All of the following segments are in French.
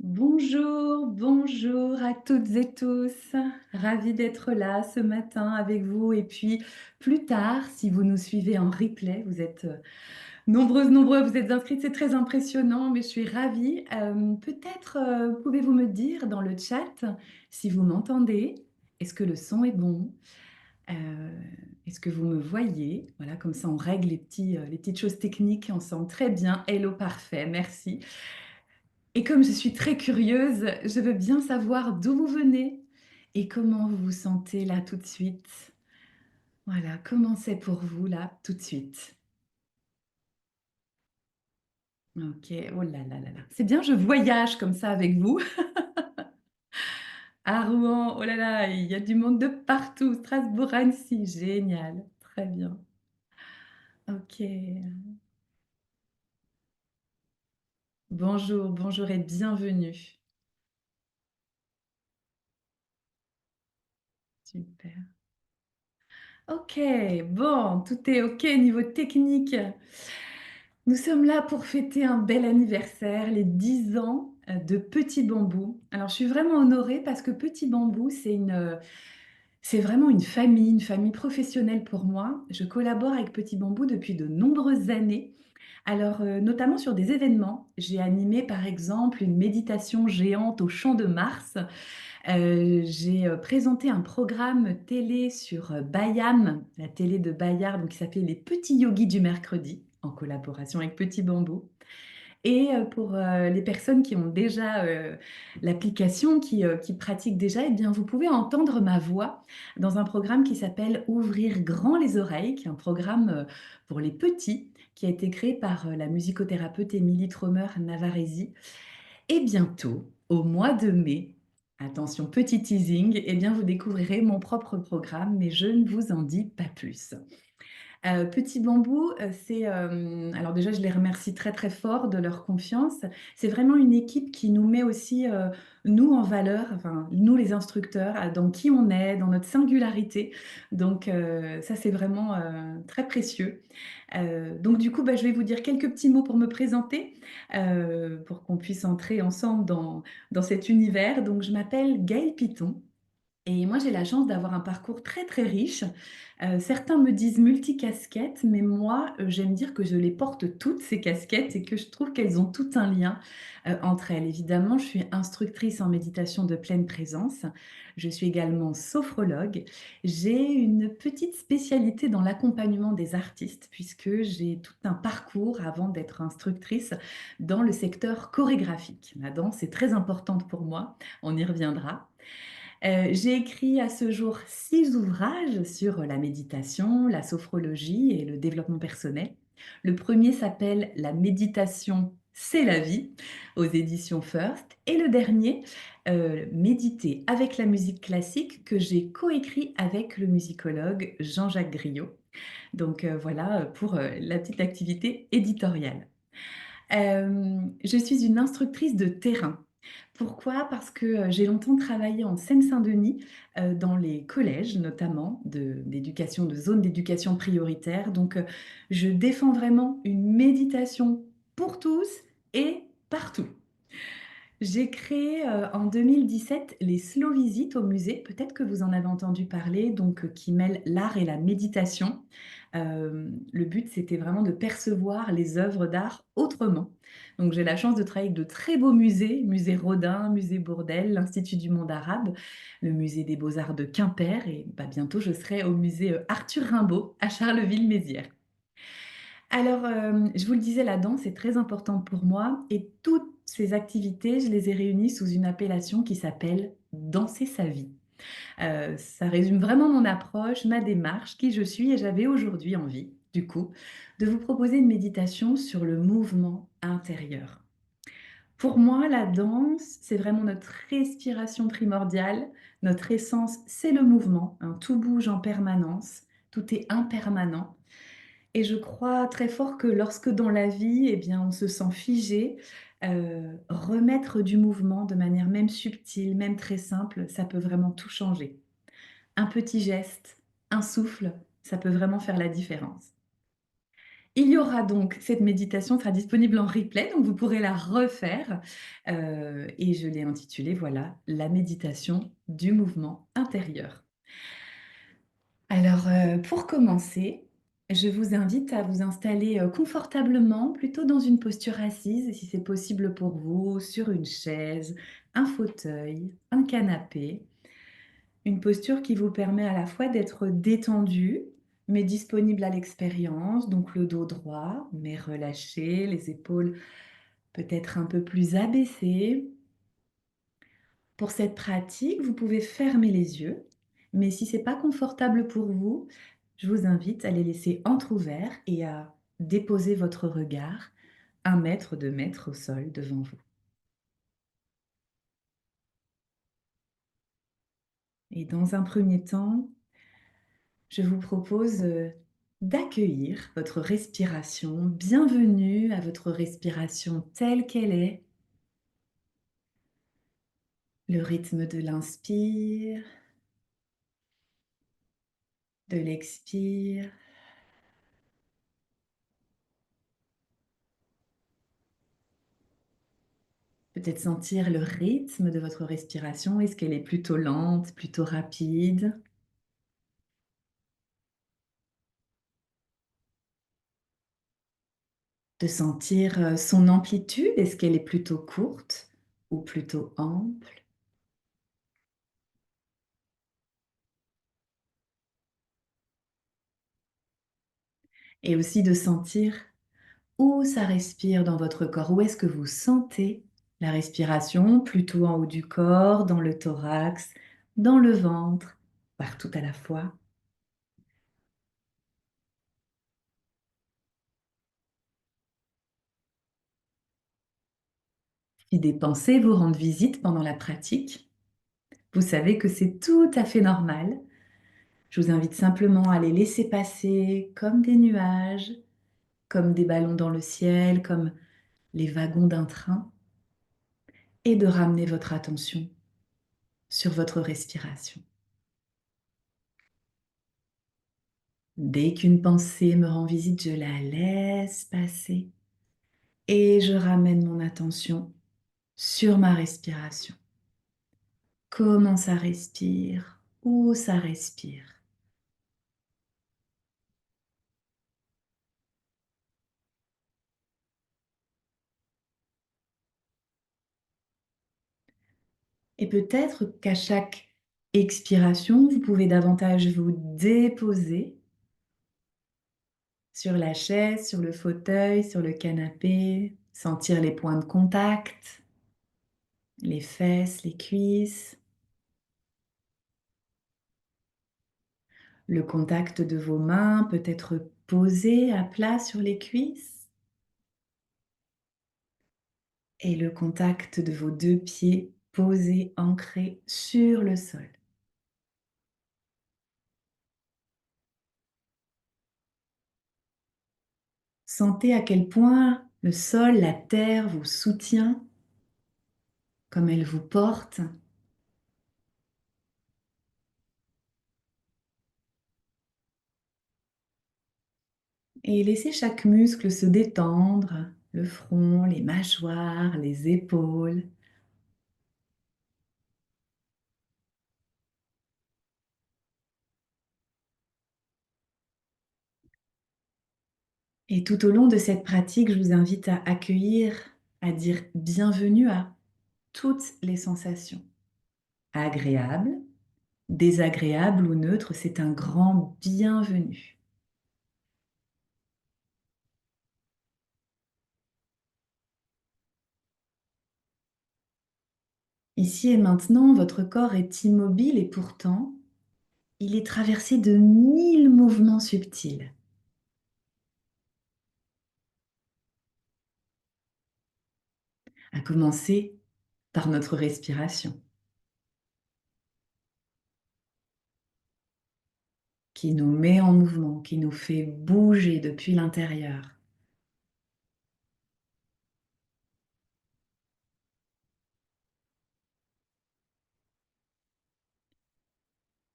Bonjour, bonjour à toutes et tous. Ravie d'être là ce matin avec vous. Et puis plus tard, si vous nous suivez en replay, vous êtes nombreuses, nombreux, vous êtes inscrites, c'est très impressionnant, mais je suis ravie. Peut-être pouvez-vous me dire dans le chat si vous m'entendez? Est-ce que le son est bon? Euh, Est-ce que vous me voyez? Voilà, comme ça on règle les petites choses techniques ensemble. Très bien, hello, parfait, merci. Et comme je suis très curieuse, je veux bien savoir d'où vous venez et comment vous vous sentez là tout de suite. Voilà, comment c'est pour vous là tout de suite? Ok, oh là là là là. C'est bien, je voyage comme ça avec vous. À Rouen, oh là là, il y a du monde de partout. Strasbourg, Annecy, génial. Très bien. Ok. Bonjour, bonjour et bienvenue. Super. Ok, bon, tout est ok niveau technique. Nous sommes là pour fêter un bel anniversaire, les 10 ans de Petit Bambou. Alors, je suis vraiment honorée parce que Petit Bambou, c'est vraiment une famille professionnelle pour moi. Je collabore avec Petit Bambou depuis de nombreuses années. Alors, notamment sur des événements. J'ai animé, par exemple, une méditation géante au Champ de Mars. J'ai présenté un programme télé sur Bayam, la télé de Bayard, donc qui s'appelait Les Petits Yogis du mercredi, en collaboration avec Petit Bambou. Et pour les personnes qui ont déjà l'application, qui pratiquent déjà, eh bien, vous pouvez entendre ma voix dans un programme qui s'appelle Ouvrir grand les oreilles, qui est un programme pour les petits, qui a été créé par la musicothérapeute Émilie Tromer-Navarresi. Et bientôt, au mois de mai, attention, petit teasing, eh bien, vous découvrirez mon propre programme, mais je ne vous en dis pas plus. Petit Bambou, alors déjà, je les remercie très très fort de leur confiance. C'est vraiment une équipe qui nous met aussi, nous, en valeur, enfin, nous les instructeurs, dans qui on est, dans notre singularité. Donc ça, c'est vraiment très précieux. Donc du coup, bah, je vais vous dire quelques petits mots pour me présenter, pour qu'on puisse entrer ensemble dans cet univers. Donc je m'appelle Gaëlle Piton. Et moi, j'ai la chance d'avoir un parcours très, très riche. Certains me disent multicasquette, mais moi, j'aime dire que je les porte toutes, ces casquettes, et que je trouve qu'elles ont tout un lien entre elles. Évidemment, je suis instructrice en méditation de pleine présence. Je suis également sophrologue. J'ai une petite spécialité dans l'accompagnement des artistes, puisque j'ai tout un parcours avant d'être instructrice dans le secteur chorégraphique. La danse est très importante pour moi, on y reviendra. J'ai écrit à ce jour 6 ouvrages sur la méditation, la sophrologie et le développement personnel. Le premier s'appelle La méditation, c'est la vie, aux éditions First. Et le dernier, Méditer avec la musique classique, que j'ai coécrit avec le musicologue Jean-Jacques Griot. Donc voilà pour la petite activité éditoriale. Je suis une instructrice de terrain. Pourquoi? Parce que j'ai longtemps travaillé en Seine-Saint-Denis, dans les collèges notamment, d'éducation, de zones d'éducation prioritaire. Donc, je défends vraiment une méditation pour tous et partout. J'ai créé en 2017 les Slow Visites au musée. Peut-être que vous en avez entendu parler, donc qui mêlent l'art et la méditation. Le but, c'était vraiment de percevoir les œuvres d'art autrement. Donc j'ai la chance de travailler avec de très beaux musées, musée Rodin, musée Bourdelle, l'Institut du monde arabe, le musée des beaux-arts de Quimper, et bah, bientôt je serai au musée Arthur Rimbaud à Charleville-Mézières. Alors, je vous le disais, la danse est très importante pour moi et toutes ces activités, je les ai réunies sous une appellation qui s'appelle Danser sa vie. Ça résume vraiment mon approche, ma démarche, qui je suis et j'avais aujourd'hui envie, du coup, de vous proposer une méditation sur le mouvement intérieur. Pour moi, la danse, c'est vraiment notre respiration primordiale, notre essence, c'est le mouvement, hein. Tout bouge en permanence, tout est impermanent. Et je crois très fort que lorsque dans la vie, eh bien, on se sent figé, remettre du mouvement de manière même subtile, même très simple, ça peut vraiment tout changer. Un petit geste, un souffle, ça peut vraiment faire la différence. Il y aura donc, cette méditation sera disponible en replay, donc vous pourrez la refaire. Et je l'ai intitulée, voilà, la méditation du mouvement intérieur. Alors, pour commencer, je vous invite à vous installer confortablement, plutôt dans une posture assise, et si c'est possible pour vous, sur une chaise, un fauteuil, un canapé. Une posture qui vous permet à la fois d'être détendu, mais disponible à l'expérience, donc le dos droit, mais relâché, les épaules peut-être un peu plus abaissées. Pour cette pratique, vous pouvez fermer les yeux, mais si c'est pas confortable pour vous, je vous invite à les laisser entr'ouverts et à déposer votre regard 1 mètre, 2 mètres au sol devant vous. Et dans un premier temps, je vous propose d'accueillir votre respiration. Bienvenue à votre respiration telle qu'elle est. Le rythme de l'inspire, de l'expire. Peut-être sentir le rythme de votre respiration. Est-ce qu'elle est plutôt lente, plutôt rapide? De sentir son amplitude. Est-ce qu'elle est plutôt courte ou plutôt ample? Et aussi de sentir où ça respire dans votre corps. Où est-ce que vous sentez la respiration? Plutôt en haut du corps, dans le thorax, dans le ventre, partout à la fois. Si des pensées vous rendent visite pendant la pratique, vous savez que c'est tout à fait normal. Je vous invite simplement à les laisser passer comme des nuages, comme des ballons dans le ciel, comme les wagons d'un train, et de ramener votre attention sur votre respiration. Dès qu'une pensée me rend visite, je la laisse passer et je ramène mon attention sur ma respiration. Comment ça respire? Où ça respire? Et peut-être qu'à chaque expiration, vous pouvez davantage vous déposer sur la chaise, sur le fauteuil, sur le canapé, sentir les points de contact, les fesses, les cuisses, le contact de vos mains peut être posé à plat sur les cuisses et le contact de vos 2 pieds posés, ancrés sur le sol. Sentez à quel point le sol, la terre vous soutient, comme elle vous porte. Et laissez chaque muscle se détendre, le front, les mâchoires, les épaules. Et tout au long de cette pratique, je vous invite à accueillir, à dire bienvenue à toutes les sensations. Agréables, désagréables ou neutres, c'est un grand bienvenue. Ici et maintenant, votre corps est immobile et pourtant, il est traversé de 1000 mouvements subtils. À commencer par notre respiration, qui nous met en mouvement, qui nous fait bouger depuis l'intérieur.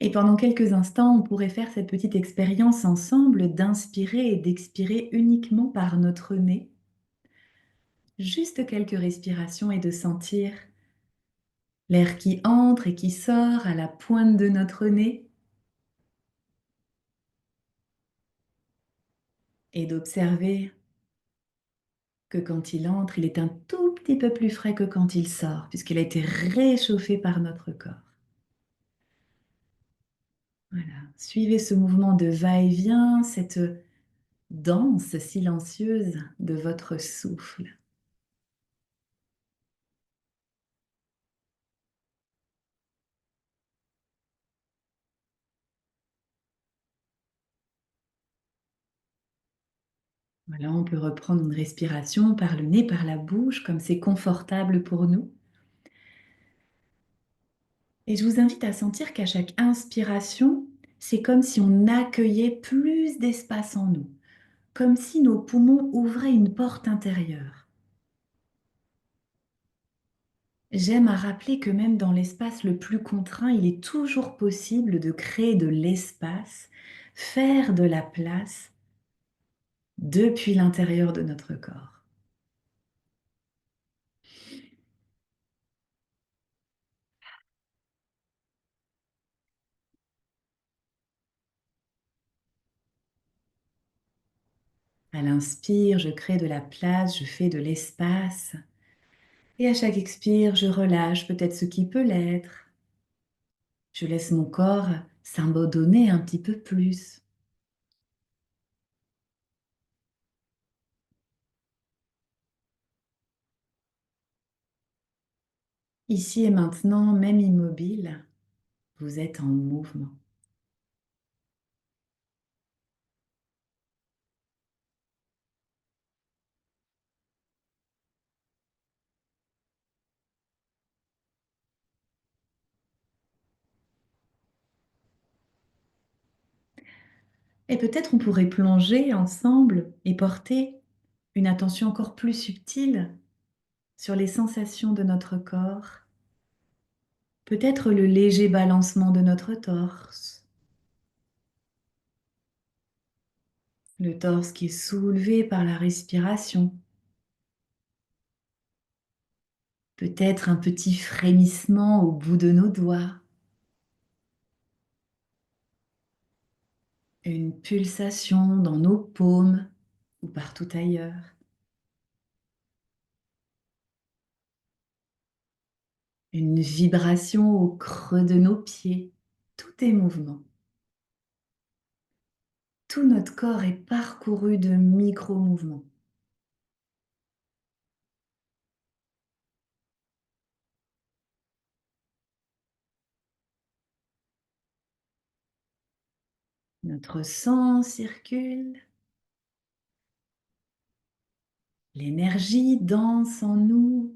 Et pendant quelques instants, on pourrait faire cette petite expérience ensemble d'inspirer et d'expirer uniquement par notre nez. Juste quelques respirations et de sentir l'air qui entre et qui sort à la pointe de notre nez et d'observer que quand il entre, il est un tout petit peu plus frais que quand il sort, puisqu'il a été réchauffé par notre corps. Voilà. Suivez ce mouvement de va-et-vient, cette danse silencieuse de votre souffle. Voilà, on peut reprendre une respiration par le nez, par la bouche, comme c'est confortable pour nous. Et je vous invite à sentir qu'à chaque inspiration, c'est comme si on accueillait plus d'espace en nous, comme si nos poumons ouvraient une porte intérieure. J'aime à rappeler que même dans l'espace le plus contraint, il est toujours possible de créer de l'espace, faire de la place depuis l'intérieur de notre corps. À l'inspire, je crée de la place, je fais de l'espace. Et à chaque expire, je relâche peut-être ce qui peut l'être. Je laisse mon corps s'abandonner un petit peu plus. Ici et maintenant, même immobile, vous êtes en mouvement. Et peut-être on pourrait plonger ensemble et porter une attention encore plus subtile sur les sensations de notre corps. Peut-être le léger balancement de notre torse. Le torse qui est soulevé par la respiration. Peut-être un petit frémissement au bout de nos doigts. Une pulsation dans nos paumes ou partout ailleurs. Une vibration au creux de nos pieds. Tout est mouvement. Tout notre corps est parcouru de micro-mouvements. Notre sang circule, l'énergie danse en nous.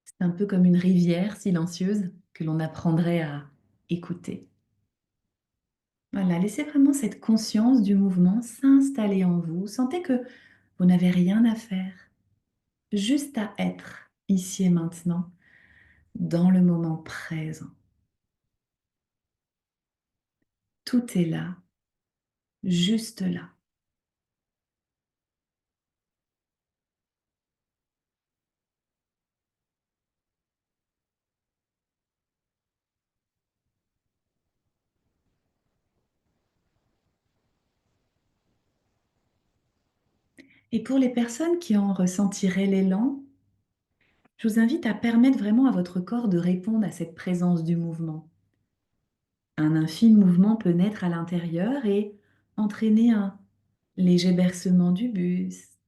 C'est un peu comme une rivière silencieuse que l'on apprendrait à écouter. Voilà, laissez vraiment cette conscience du mouvement s'installer en vous. Sentez que vous n'avez rien à faire, juste à être ici et maintenant, dans le moment présent. Tout est là, juste là. Et pour les personnes qui en ressentiraient l'élan, je vous invite à permettre vraiment à votre corps de répondre à cette présence du mouvement. Un infime mouvement peut naître à l'intérieur et entraîner un léger bercement du buste,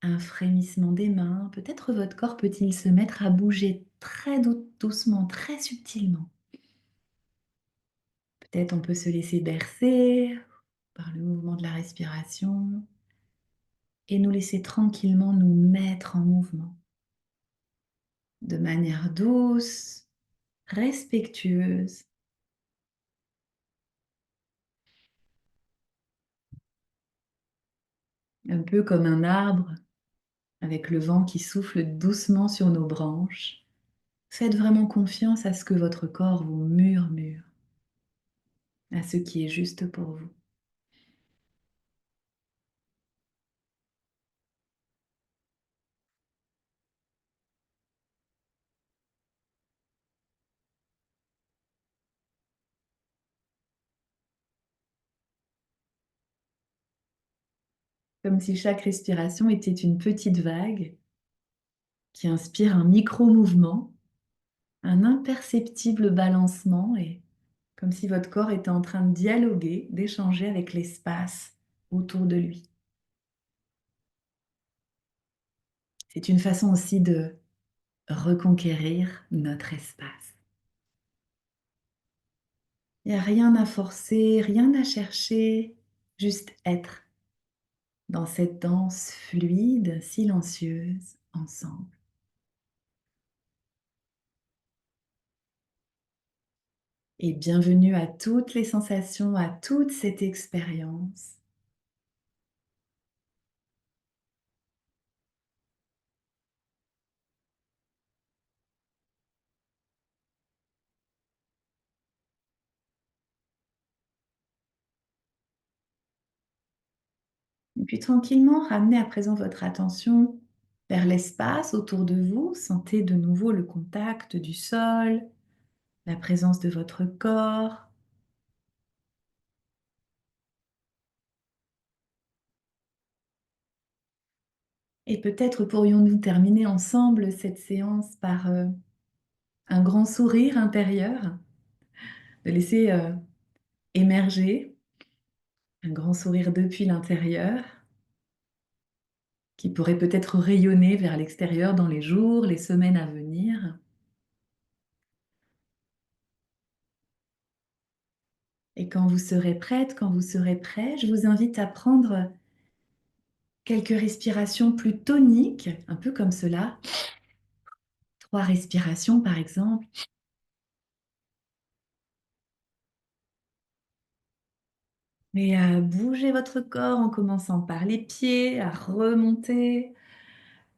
un frémissement des mains. Peut-être votre corps peut-il se mettre à bouger très doucement, très subtilement. Peut-être on peut se laisser bercer par le mouvement de la respiration et nous laisser tranquillement nous mettre en mouvement de manière douce, respectueuse. un peu comme un arbre avec le vent qui souffle doucement sur nos branches. Faites vraiment confiance à ce que votre corps vous murmure, à ce qui est juste pour vous. Comme si chaque respiration était une petite vague qui inspire un micro-mouvement, un imperceptible balancement et comme si votre corps était en train de dialoguer, d'échanger avec l'espace autour de lui. C'est une façon aussi de reconquérir notre espace. Il n'y a rien à forcer, rien à chercher, juste être dans cette danse fluide, silencieuse, ensemble. Et bienvenue à toutes les sensations, à toute cette expérience. Et puis tranquillement, ramenez à présent votre attention vers l'espace autour de vous. Sentez de nouveau le contact du sol, la présence de votre corps. Et peut-être pourrions-nous terminer ensemble cette séance par un grand sourire intérieur, de laisser émerger un grand sourire depuis l'intérieur, qui pourrait peut-être rayonner vers l'extérieur dans les jours, les semaines à venir. Et quand vous serez prête, quand vous serez prêt, je vous invite à prendre quelques respirations plus toniques, un peu comme cela. 3 respirations par exemple. Et à bouger votre corps en commençant par les pieds, à remonter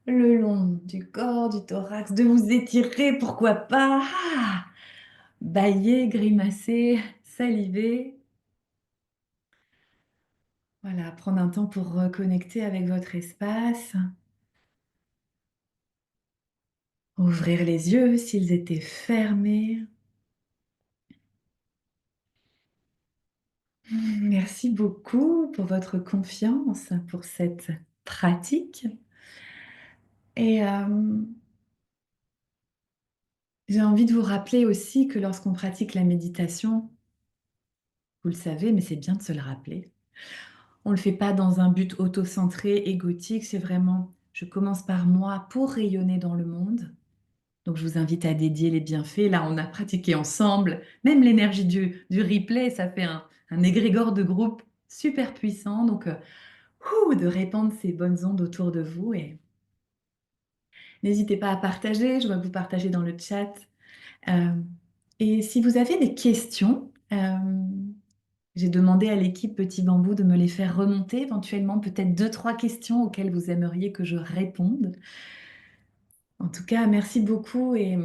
le long du corps, du thorax, de vous étirer, pourquoi pas. Bâiller, grimacer, saliver. Voilà, prendre un temps pour reconnecter avec votre espace. Ouvrir les yeux s'ils étaient fermés. Merci beaucoup pour votre confiance, pour cette pratique. Et j'ai envie de vous rappeler aussi que lorsqu'on pratique la méditation, vous le savez, mais c'est bien de se le rappeler, on ne le fait pas dans un but auto-centré, égotique, c'est vraiment, je commence par moi pour rayonner dans le monde. Donc je vous invite à dédier les bienfaits. Là, on a pratiqué ensemble, même l'énergie du replay, ça fait un égrégore de groupe super puissant. Donc, de répandre ces bonnes ondes autour de vous et n'hésitez pas à partager, je vois que vous partagez dans le chat. Euh, et si vous avez des questions, j'ai demandé à l'équipe Petit Bambou de me les faire remonter, éventuellement peut-être 2, 3 questions auxquelles vous aimeriez que je réponde. En tout cas, merci beaucoup et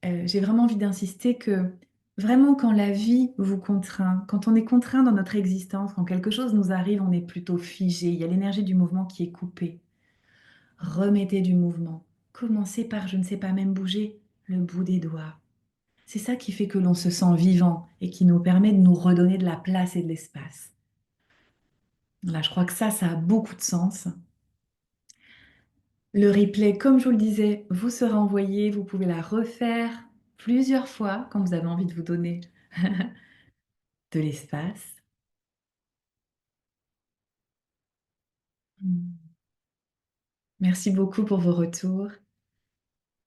j'ai vraiment envie d'insister que vraiment quand la vie vous contraint, quand on est contraint dans notre existence, quand quelque chose nous arrive, on est plutôt figé. Il y a l'énergie du mouvement qui est coupée. Remettez du mouvement. Commencez par, je ne sais pas, même bouger le bout des doigts. C'est ça qui fait que l'on se sent vivant et qui nous permet de nous redonner de la place et de l'espace. Là, je crois que ça a beaucoup de sens. Le replay, comme je vous le disais, vous sera envoyé. Vous pouvez la refaire plusieurs fois quand vous avez envie de vous donner de l'espace. Merci beaucoup pour vos retours.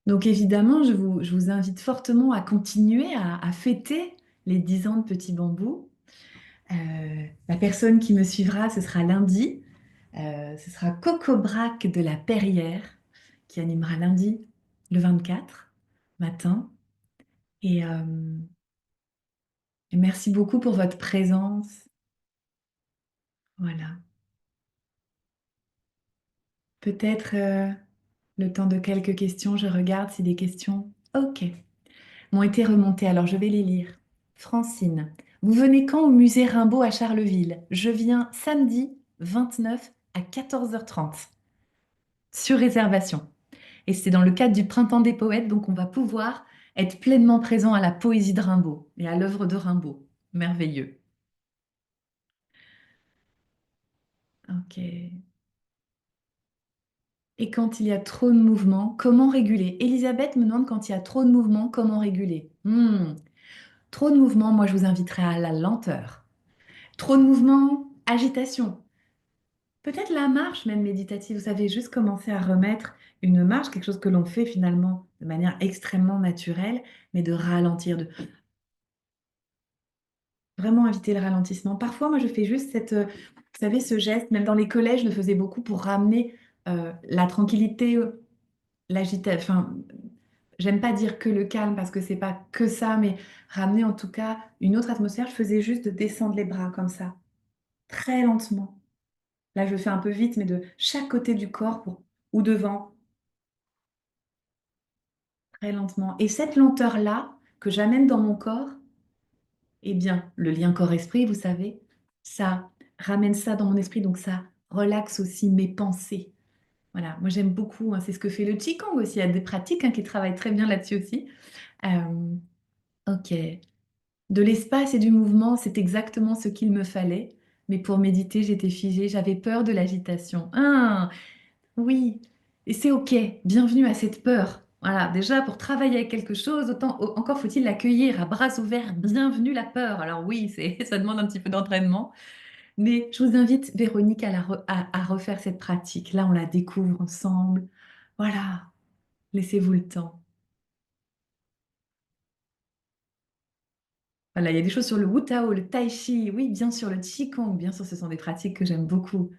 Donc évidemment, je vous invite fortement à continuer à fêter les 10 ans de Petit Bambou. La personne qui me suivra, ce sera lundi. Ce sera Coco Braque de la Perrière qui animera lundi le 24 matin. Et, euh, et merci beaucoup pour votre présence. Voilà. Peut-être le temps de quelques questions, je regarde si des questions, ok, m'ont été remontées, alors je vais les lire. Francine, vous venez quand au musée Rimbaud à Charleville? Je viens samedi 29 à 14h30 sur réservation. Et c'est dans le cadre du Printemps des poètes, donc on va pouvoir être pleinement présent à la poésie de Rimbaud et à l'œuvre de Rimbaud. Merveilleux. Ok. Et quand il y a trop de mouvements, comment réguler? Elisabeth me demande quand il y a trop de mouvements, comment réguler? Trop de mouvements, moi je vous inviterai à la lenteur. Trop de mouvements, agitation. Peut-être la marche même méditative, vous savez, juste commencer à remettre une marche, quelque chose que l'on fait finalement de manière extrêmement naturelle, mais de ralentir, de vraiment éviter le ralentissement. Parfois, moi je fais juste vous savez, ce geste, même dans les collèges, je le faisais beaucoup pour ramener la tranquillité, enfin, j'aime pas dire que le calme parce que c'est pas que ça, mais ramener en tout cas une autre atmosphère. Je faisais juste de descendre les bras comme ça, très lentement. Là, je le fais un peu vite, mais de chaque côté du corps ou devant, très lentement. Et cette lenteur-là que j'amène dans mon corps, eh bien, le lien corps-esprit, vous savez, ça ramène ça dans mon esprit, donc ça relaxe aussi mes pensées. Voilà, moi j'aime beaucoup, hein, c'est ce que fait le Qigong aussi. Il y a des pratiques qui travaillent très bien là-dessus aussi. Euh, ok. De l'espace et du mouvement, c'est exactement ce qu'il me fallait. Mais pour méditer, j'étais figée, j'avais peur de l'agitation. Ah, oui, et c'est OK. Bienvenue à cette peur. Voilà, déjà pour travailler avec quelque chose, encore faut-il l'accueillir à bras ouverts. Bienvenue la peur. Alors oui, ça demande un petit peu d'entraînement, mais je vous invite, Véronique, à refaire cette pratique. Là, on la découvre ensemble. Voilà, laissez-vous le temps. Voilà, il y a des choses sur le Wu Tao, le Tai Chi, oui, bien sûr, le Qigong, bien sûr, ce sont des pratiques que j'aime beaucoup.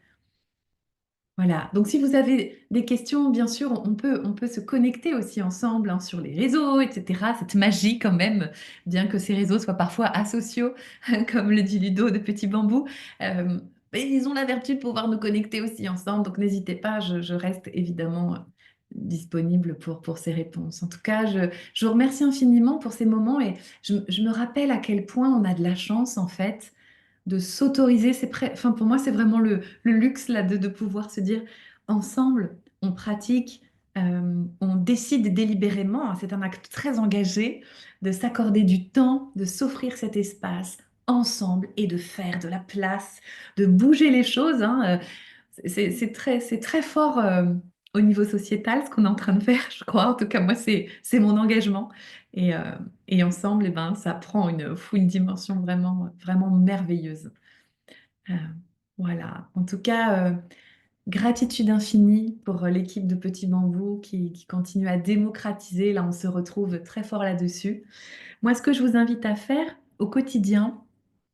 Voilà, donc si vous avez des questions, bien sûr, on peut se connecter aussi ensemble hein, sur les réseaux, etc. Cette magie quand même, bien que ces réseaux soient parfois asociaux, comme le dit Ludo de Petit Bambou, euh, mais ils ont la vertu de pouvoir nous connecter aussi ensemble. Donc n'hésitez pas, je reste évidemment disponible pour ces réponses. En tout cas, je vous remercie infiniment pour ces moments et je me rappelle à quel point on a de la chance en fait de s'autoriser. Enfin, pour moi, c'est vraiment le luxe là, de pouvoir se dire ensemble, on pratique, on décide délibérément, hein, c'est un acte très engagé, de s'accorder du temps, de s'offrir cet espace ensemble et de faire de la place, de bouger les choses. Hein. C'est très fort au niveau sociétal ce qu'on est en train de faire, je crois. En tout cas, moi, c'est mon engagement. Et, euh, et ensemble, eh ben, ça prend une dimension vraiment, vraiment merveilleuse. Euh, voilà. En tout cas, gratitude infinie pour l'équipe de Petit Bambou qui continue à démocratiser. Là, on se retrouve très fort là-dessus. Moi, ce que je vous invite à faire au quotidien,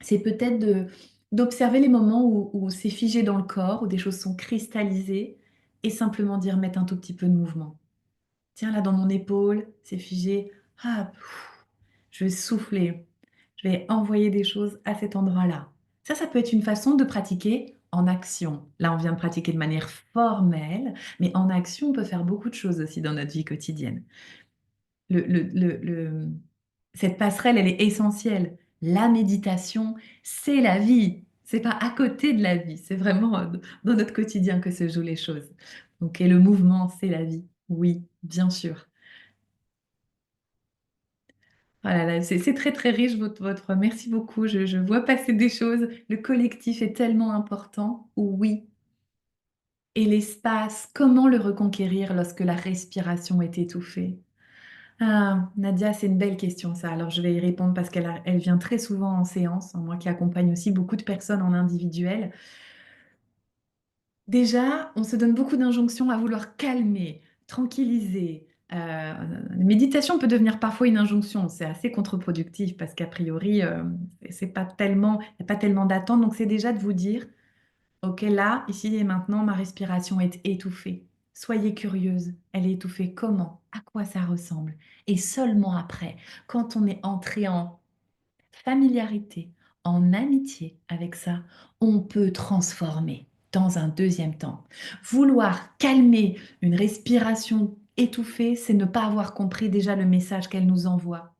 c'est peut-être d'observer les moments où c'est figé dans le corps, où des choses sont cristallisées, et simplement dire mettre un tout petit peu de mouvement. Tiens, là, dans mon épaule, c'est figé. Ah, je vais souffler. Je vais envoyer des choses à cet endroit-là. Ça peut être une façon de pratiquer en action. Là, on vient de pratiquer de manière formelle, mais en action, on peut faire beaucoup de choses aussi dans notre vie quotidienne. Le, le- le- le- Cette passerelle, elle est essentielle. La méditation, c'est la vie. C'est pas à côté de la vie. C'est vraiment dans notre quotidien que se jouent les choses. Donc, et le mouvement, c'est la vie. Oui, bien sûr. Voilà, là, c'est très très riche Merci beaucoup. Je vois passer des choses. Le collectif est tellement important. Oui. Et l'espace, comment le reconquérir lorsque la respiration est étouffée? Ah, Nadia, c'est une belle question ça. Alors je vais y répondre parce elle vient très souvent en séance, hein, moi qui accompagne aussi beaucoup de personnes en individuel. Déjà, on se donne beaucoup d'injonctions à vouloir calmer, tranquilliser. La méditation peut devenir parfois une injonction. C'est assez contre-productif parce qu'a priori, c'est pas tellement, il n'y a pas tellement d'attente. Donc, c'est déjà de vous dire, OK, là, ici et maintenant, ma respiration est étouffée. Soyez curieuse. Elle est étouffée comment? À quoi ça ressemble? Et seulement après, quand on est entré en familiarité, en amitié avec ça, on peut transformer. dans un deuxième temps. Vouloir calmer une respiration étouffée, c'est ne pas avoir compris déjà le message qu'elle nous envoie.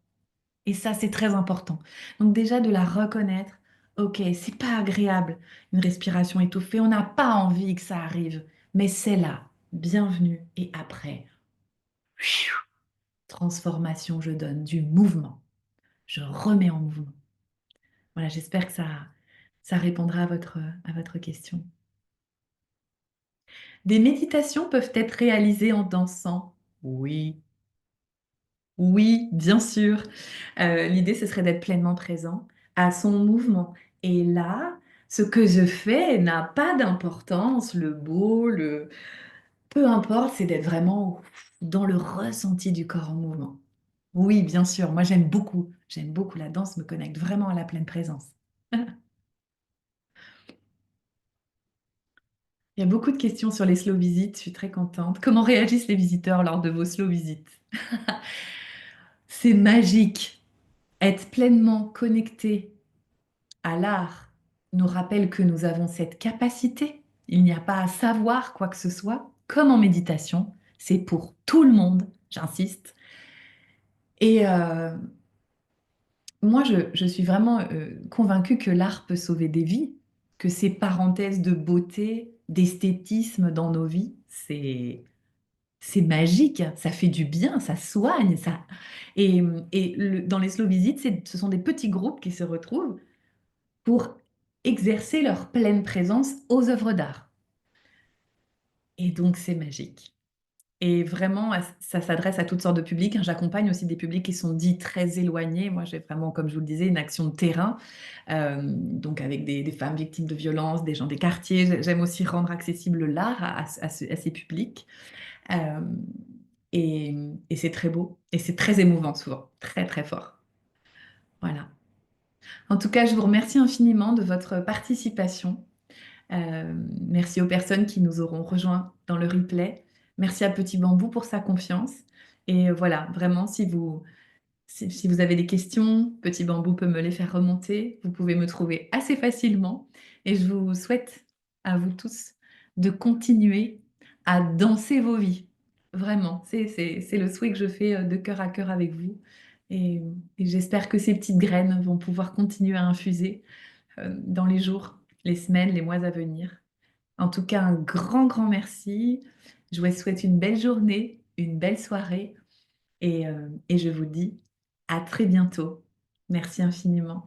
Et ça, c'est très important. Donc déjà de la reconnaître, ok, c'est pas agréable une respiration étouffée, on n'a pas envie que ça arrive, mais c'est là, bienvenue. Et après, transformation, je donne du mouvement, je remets en mouvement. Voilà, j'espère que ça répondra à votre question. Des méditations peuvent être réalisées en dansant. Oui, oui, bien sûr. L'idée, ce serait d'être pleinement présent à son mouvement. Et là, ce que je fais n'a pas d'importance, le beau, le... Peu importe, c'est d'être vraiment dans le ressenti du corps en mouvement. Oui, bien sûr, moi j'aime beaucoup la danse, me connecte vraiment à la pleine présence. Il y a beaucoup de questions sur les slow visites, je suis très contente. Comment réagissent les visiteurs lors de vos slow visites? C'est magique. Être pleinement connecté à l'art nous rappelle que nous avons cette capacité. Il n'y a pas à savoir quoi que ce soit, comme en méditation. C'est pour tout le monde, j'insiste. Et moi, je suis vraiment convaincue que l'art peut sauver des vies, que ces parenthèses de beauté, d'esthétisme dans nos vies, c'est magique, ça fait du bien, ça soigne, ça. Dans les slow visites, ce sont des petits groupes qui se retrouvent pour exercer leur pleine présence aux œuvres d'art. Et donc, c'est magique. Et vraiment, ça s'adresse à toutes sortes de publics, hein. J'accompagne aussi des publics qui sont dits très éloignés. Moi, j'ai vraiment, comme je vous le disais, une action de terrain, donc avec des femmes victimes de violences, des gens des quartiers. J'aime aussi rendre accessible l'art à ces publics. Euh, et et c'est très beau. Et c'est très émouvant souvent, très très fort. Voilà. En tout cas, je vous remercie infiniment de votre participation. Merci aux personnes qui nous auront rejoints dans le replay. Merci à Petit Bambou pour sa confiance. Et voilà, vraiment, si vous avez des questions, Petit Bambou peut me les faire remonter. Vous pouvez me trouver assez facilement. Et je vous souhaite à vous tous de continuer à danser vos vies. Vraiment, c'est le souhait que je fais de cœur à cœur avec vous. Et, et j'espère que ces petites graines vont pouvoir continuer à infuser dans les jours, les semaines, les mois à venir. En tout cas, un grand, grand merci. Je vous souhaite une belle journée, une belle soirée et je vous dis à très bientôt. Merci infiniment.